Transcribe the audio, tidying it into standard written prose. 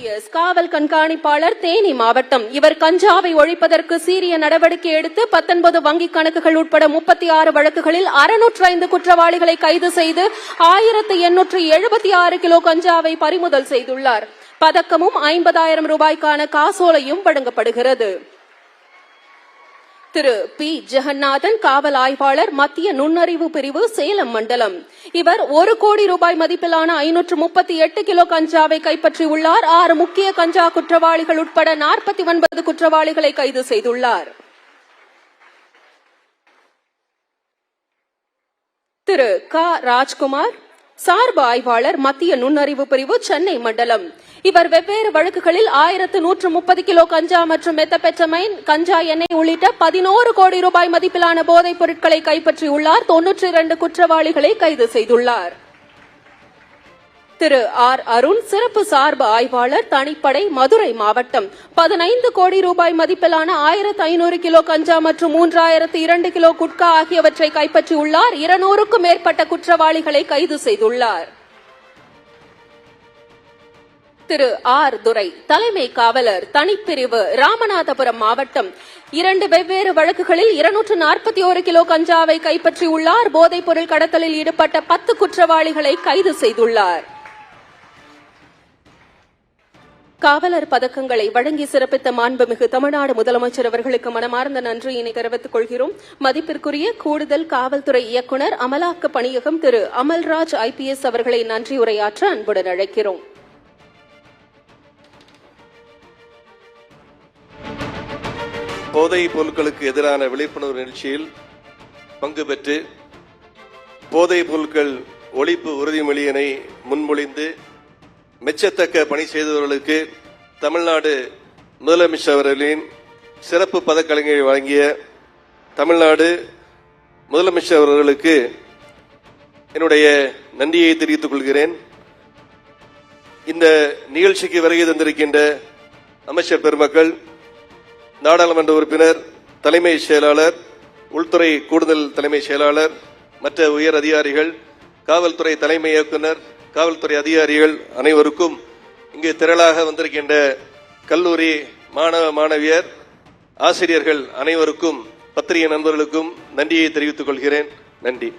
IPS காவல் கண்காணிப்பாளர் தேனி மாவட்டம். இவர் கஞ்சாவை ஒழிப்பதற்கு சீரிய நடவடிக்கை எடுத்து 19 வங்கிக் கணக்குகள் உட்பட 36 வழக்குகளில் 605 குற்றவாளிகளை கைது செய்து 1876 கிலோ கஞ்சாவை பறிமுதல் செய்துள்ளார். பதக்கமும் 50,000 ரூபாய்க்கான காசோலையும் வழங்கப்படுகிறது. திரு பி ஜெகநாதன் காவல் ஆய்வாளர், மத்திய நுண்ணறிவு பிரிவு, சேலம் மண்டலம். இவர் 1 கோடி ரூபாய் மதிப்பிலான 538 கிலோ கஞ்சாவை கைப்பற்றியுள்ளார். 6 முக்கிய கஞ்சா குற்றவாளிகள் உட்பட 49 குற்றவாளிகளை கைது செய்துள்ளார். திரு க ராஜ்குமார் சார்பு ஆய்வாளர், மத்திய நுண்ணறிவு பிரிவு, சென்னை மண்டலம். இவர் வெவ்வேறு வழக்குகளில் 1130 கிலோ கஞ்சா மற்றும் மெத்தபெட்டமைன், கஞ்சா எண்ணெய் உள்ளிட்ட 11 கோடி ரூபாய் மதிப்பிலான போதைப் பொருட்களை கைப்பற்றியுள்ளார். 92 குற்றவாளிகளை கைது செய்துள்ளார். திரு ஆர் அருண் சிறப்பு சார்பு ஆய்வாளர், தனிப்படை, மதுரை மாவட்டம். 15 கோடி ரூபாய் மதிப்பிலான 1500 கிலோ கஞ்சா மற்றும் 3002 கிலோ குட்கா ஆகியவற்றை கைப்பற்றியுள்ளார். 200க்கும் மேற்பட்ட குற்றவாளிகளை கைது செய்துள்ளார். திரு ஆர் துரை தலைமை காவலர், தனிப்பிரிவு, ராமநாதபுரம் மாவட்டம். 2 வெவ்வேறு வழக்குகளில் 241 கிலோ கஞ்சாவை கைப்பற்றியுள்ளார். போதைப் பொருள் கடத்தலில் ஈடுபட்ட 10 குற்றவாளிகளை கைது செய்துள்ளார். காவலர் பதக்கங்களை வழங்கி சிறப்பித்த மாண்புமிகு தமிழ்நாடு முதலமைச்சர் அவர்களுக்கு மனமார்ந்த நன்றியினை தெரிவித்துக் கொள்கிறோம். மதிப்பிற்குரிய கூடுதல் காவல்துறை இயக்குநர், அமலாக்க பணியகம் திரு அமல்ராஜ் IPS அவர்களை நன்றியுரையாற்ற அன்புடன் அழைக்கிறோம். போதைப் பொருட்களுக்கு எதிரான விழிப்புணர்வு நிகழ்ச்சியில் பங்கு பெற்று போதைப் பொருட்கள் ஒழிப்பு உறுதிமொழியினை முன்மொழிந்து மெச்சத்தக்க பணி செய்தவர்களுக்கு தமிழ்நாடு முதலமைச்சர் அவர்களின் சிறப்பு பதக்கங்களை வழங்கிய தமிழ்நாடு முதலமைச்சர் அவர்களுக்கு என்னுடைய நன்றியை தெரிவித்துக் கொள்கிறேன். இந்த நிகழ்ச்சிக்கு வருகை தந்திருக்கின்ற அமைச்சர் பெருமக்கள், நாடாளுமன்ற உறுப்பினர், தலைமை செயலாளர், உள்துறை கூடுதல் தலைமை செயலாளர், மற்ற உயர் அதிகாரிகள், காவல்துறை தலைமை இயக்குநர், காவல்துறை அதிகாரிகள் அனைவருக்கும், இங்கு திரளாக வந்திருக்கின்ற கல்லூரி மாணவ மாணவியர், ஆசிரியர்கள் அனைவருக்கும், பத்திரிகை நண்பர்களுக்கும் நன்றியை தெரிவித்துக் கொள்கிறேன். நன்றி.